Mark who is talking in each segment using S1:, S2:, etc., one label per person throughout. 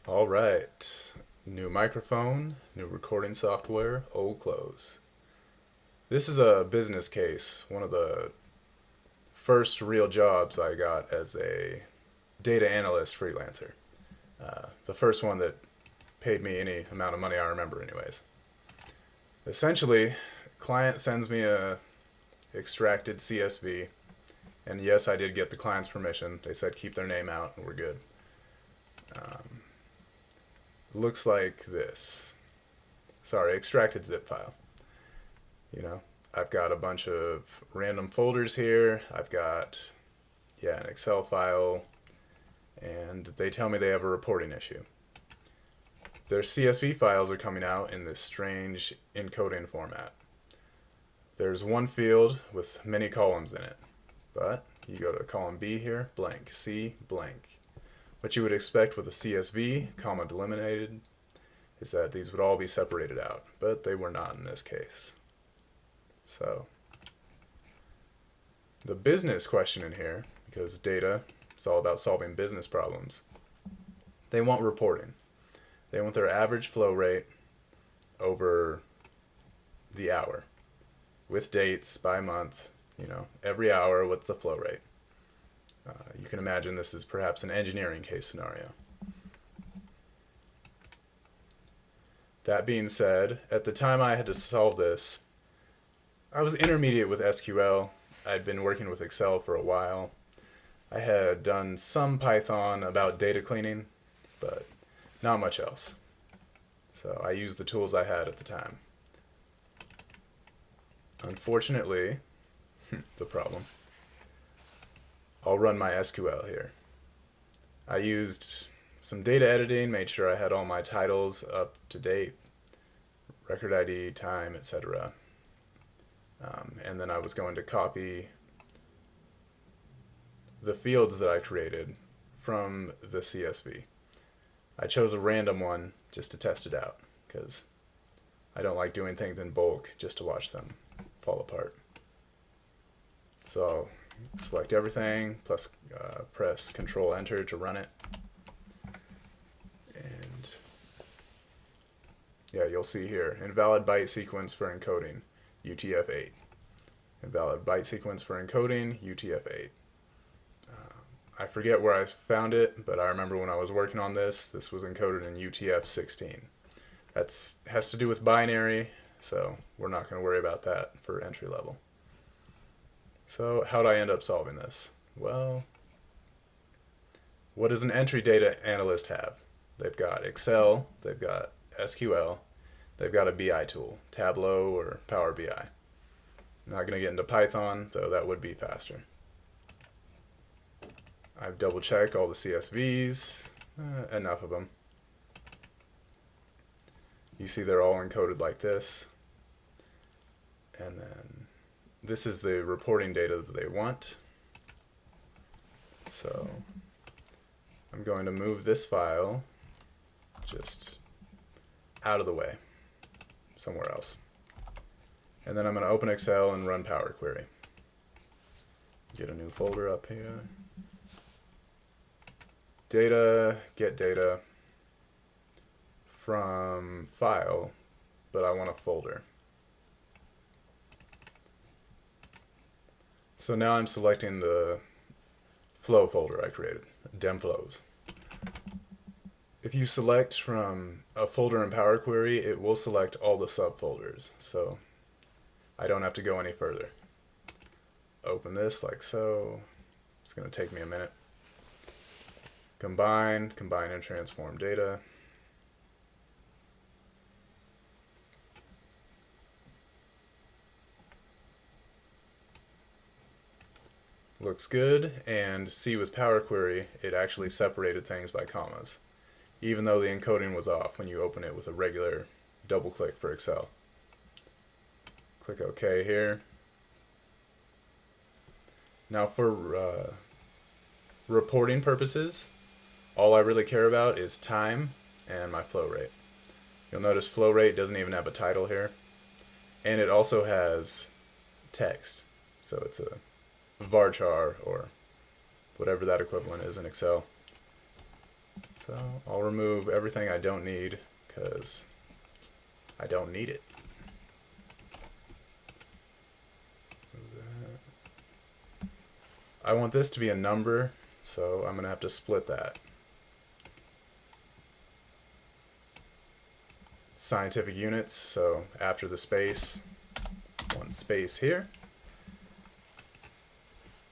S1: All right. New microphone, new recording software, old clothes. This is a business case, one of the first real jobs I got as a data analyst freelancer. The first one that paid me any amount of money I remember, anyways. Essentially, client sends me a extracted CSV, and yes, I did get the client's permission. They said keep their name out, and we're good. Looks like this. Sorry, extracted zip file. You know, I've got a bunch of random folders here. I've got, an Excel file, and they tell me they have a reporting issue. Their CSV files are coming out in this strange encoding format. There's one field with many columns in it, but you go to column B here, blank, C, blank. What you would expect with a CSV, comma delimited, is that these would all be separated out, but they were not in this case. So, the business question in here, because data is all about solving business problems, they want reporting. They want their average flow rate over the hour, with dates by month, every hour with the flow rate. You can imagine this is perhaps an engineering case scenario. That being said, at the time I had to solve this, I was intermediate with SQL. I'd been working with Excel for a while. I had done some Python about data cleaning, but not much else. So I used the tools I had at the time. Unfortunately, the problem, I'll run my SQL here. I used some data editing, made sure I had all my titles up to date, record ID, time, etc. And then I was going to copy the fields that I created from the CSV. I chose a random one just to test it out because I don't like doing things in bulk just to watch them fall apart. So I'll select everything, plus press Control Enter to run it. And you'll see here, invalid byte sequence for encoding, UTF-8. Invalid byte sequence for encoding, UTF-8. I forget where I found it, but I remember when I was working on this was encoded in UTF-16. That has to do with binary, so we're not going to worry about that for entry level. So how'd I end up solving this? Well, what does an entry data analyst have? They've got Excel, they've got SQL, they've got a BI tool, Tableau or Power BI. I'm not going to get into Python, though that would be faster. I've double checked all the CSVs, enough of them. You see they're all encoded like this. And then this is the reporting data that they want. So I'm going to move this file just out of the way, somewhere else. And then I'm going to open Excel and run Power Query. Get a new folder up here. Data, get data from file, but I want a folder. So now I'm selecting the flow folder I created, dem flows. If you select from a folder in Power Query, it will select all the subfolders, so I don't have to go any further. Open this like so. It's going to take me a minute. Combine and transform data. Looks good, and see with Power Query, it actually separated things by commas, even though the encoding was off when you open it with a regular double click for Excel. Click OK here. Now for reporting purposes, all I really care about is time and my flow rate. You'll notice flow rate doesn't even have a title here. And it also has text. So it's a varchar or whatever that equivalent is in Excel. So I'll remove everything I don't need because I don't need it. I want this to be a number, so I'm going to have to split that. Scientific units, so after the space, one space here.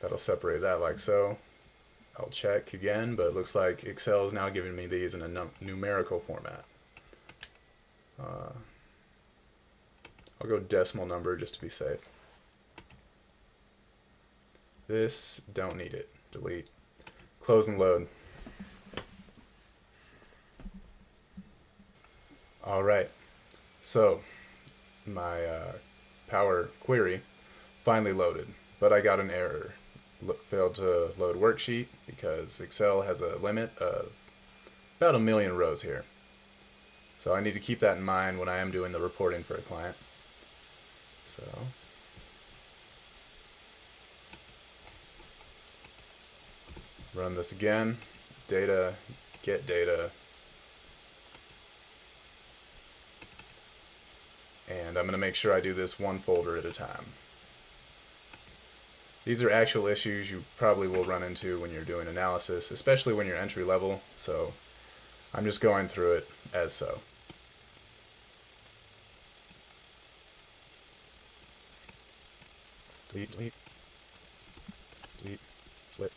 S1: That'll separate that like so. I'll check again, but it looks like Excel is now giving me these in a numerical format. I'll go decimal number just to be safe. This, don't need it. Delete. Close and load. Alright, so my Power Query finally loaded, but I got an error. Failed to load worksheet because Excel has a limit of about 1 million rows here. So I need to keep that in mind when I am doing the reporting for a client. So run this again. Data, get data. And I'm going to make sure I do this one folder at a time. These are actual issues you probably will run into when you're doing analysis, especially when you're entry level, so I'm just going through it as so. Delete, delete, delete, split.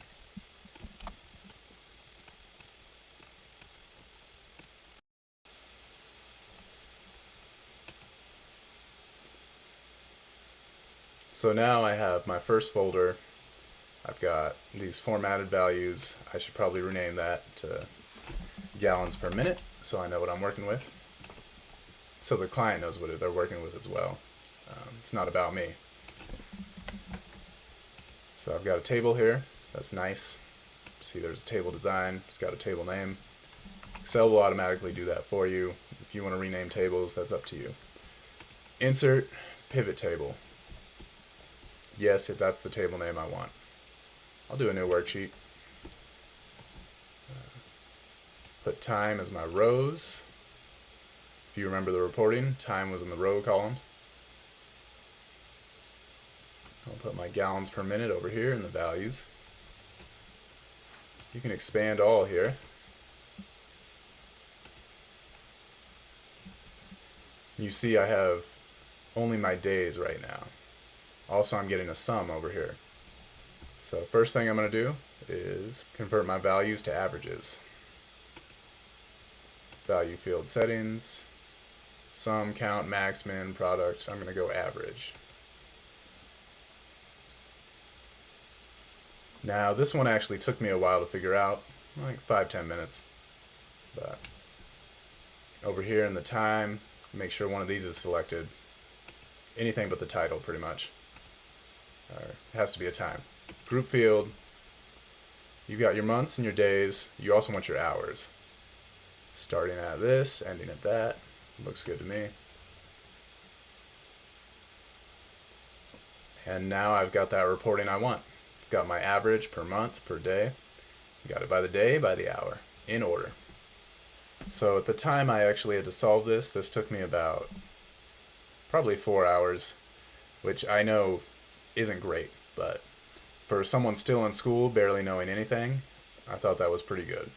S1: So now I have my first folder. I've got these formatted values. I should probably rename that to gallons per minute so I know what I'm working with. So the client knows what they're working with as well. It's not about me. So I've got a table here. That's nice. See, there's a table design. It's got a table name. Excel will automatically do that for you. If you want to rename tables, that's up to you. Insert pivot table. Yes, that's the table name I want. I'll do a new worksheet. Put time as my rows. If you remember the reporting, time was in the row columns. I'll put my gallons per minute over here in the values. You can expand all here. You see I have only my days right now. Also, I'm getting a sum over here. So first thing I'm going to do is convert my values to averages. Value field settings, sum, count, max, min, product. I'm going to go average. Now this one actually took me a while to figure out, like 5-10 minutes. But over here in the time, make sure one of these is selected. Anything but the title, pretty much. It has to be a time. Group field, you've got your months and your days. You also want your hours. Starting at this, ending at that. Looks good to me. And now I've got that reporting I want. Got my average per month, per day. Got it by the day, by the hour, in order. So at the time I actually had to solve this, this took me about probably 4 hours, which I know isn't great, but for someone still in school, barely knowing anything, I thought that was pretty good.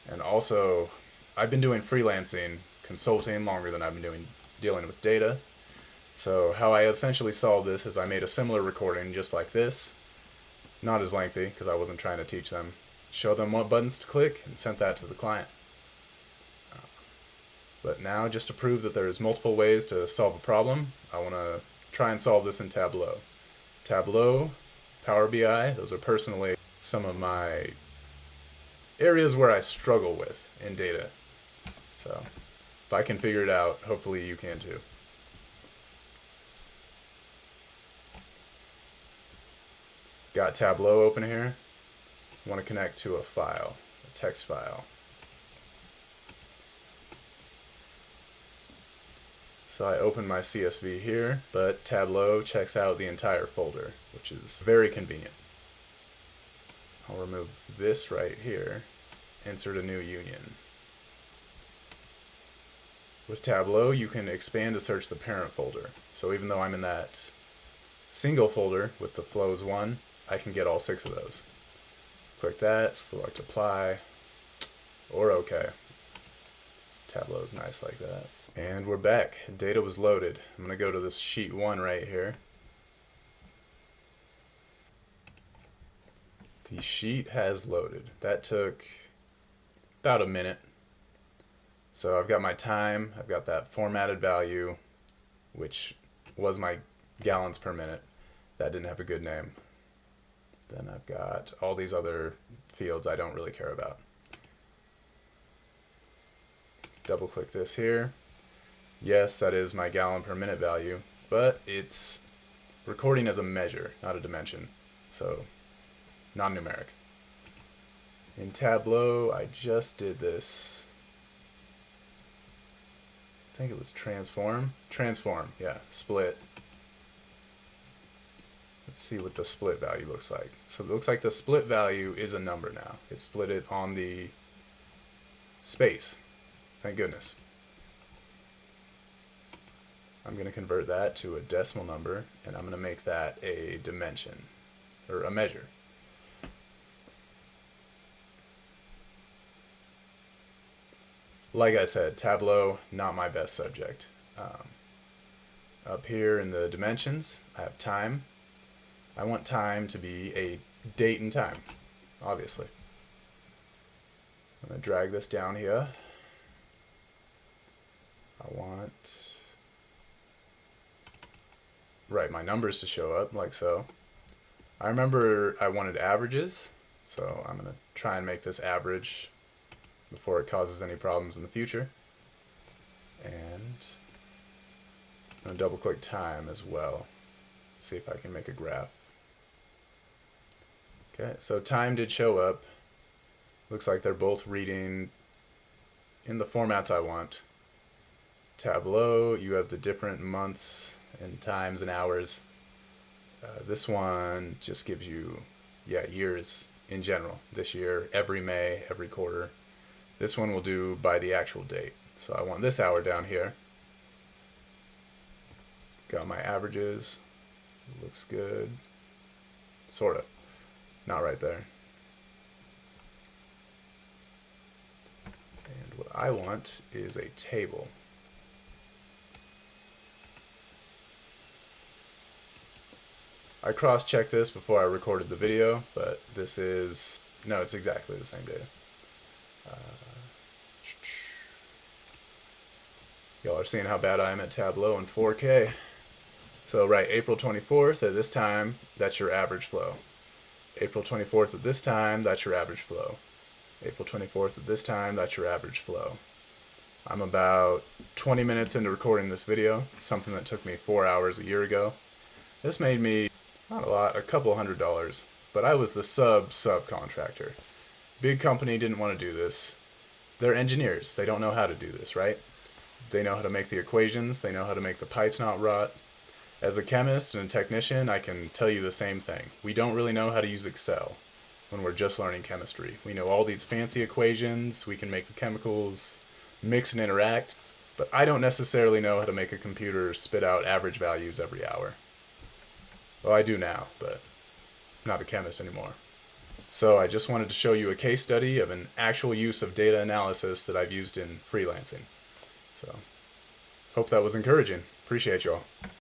S1: And also, I've been doing freelancing, consulting longer than I've been dealing with data. So how I essentially solved this is I made a similar recording just like this, not as lengthy because I wasn't trying to teach them, show them what buttons to click, and sent that to the client. But now, just to prove that there's multiple ways to solve a problem, I want to try and solve this in Tableau. Tableau, Power BI, those are personally some of my areas where I struggle with in data. So if I can figure it out, hopefully you can too. Got Tableau open here. Want to connect to a file, a text file. So I open my CSV here, but Tableau checks out the entire folder, which is very convenient. I'll remove this right here. insert a new union. With Tableau, you can expand to search the parent folder. So even though I'm in that single folder with the flows 1, I can get all 6 of those. Click that, select apply, or OK. Tableau is nice like that. And we're back. Data was loaded. I'm going to go to this sheet 1 right here. The sheet has loaded. That took about a minute. So I've got my time, I've got that formatted value, which was my gallons per minute. That didn't have a good name. Then I've got all these other fields I don't really care about. Double click this here. Yes, that is my gallon per minute value, but it's recording as a measure, not a dimension. So non-numeric. In Tableau, I just did this. I think it was transform. Transform, yeah, split. Let's see what the split value looks like. So it looks like the split value is a number now. It split it on the space. Thank goodness. I'm going to convert that to a decimal number, and I'm going to make that a dimension, or a measure. Like I said, Tableau, not my best subject. Up here in the dimensions, I have time. I want time to be a date and time, obviously. I'm going to drag this down here. I want, right, my numbers to show up like so. I remember I wanted averages, so I'm going to try and make this average before it causes any problems in the future. And I'm going to double click time as well. See if I can make a graph. Okay, so time did show up. Looks like they're both reading in the formats I want. Tableau, you have the different months and times and hours. This one just gives you, years in general. This year, every May, every quarter. This one will do by the actual date. So I want this hour down here. Got my averages. Looks good. Sort of. Not right there. And what I want is a table. I cross-checked this before I recorded the video, but this is, no, it's exactly the same data. Y'all are seeing how bad I am at Tableau in 4K. So right, April 24th at this time, that's your average flow. April 24th at this time, that's your average flow. April 24th at this time, that's your average flow. I'm about 20 minutes into recording this video, something that took me 4 hours a year ago. This made me, not a lot, a couple $100, but I was the subcontractor. Big company didn't want to do this. They're engineers. They don't know how to do this, right? They know how to make the equations. They know how to make the pipes not rot. As a chemist and a technician, I can tell you the same thing. We don't really know how to use Excel when we're just learning chemistry. We know all these fancy equations. We can make the chemicals mix and interact. But I don't necessarily know how to make a computer spit out average values every hour. Well, I do now, but I'm not a chemist anymore. So I just wanted to show you a case study of an actual use of data analysis that I've used in freelancing. So, hope that was encouraging. Appreciate y'all.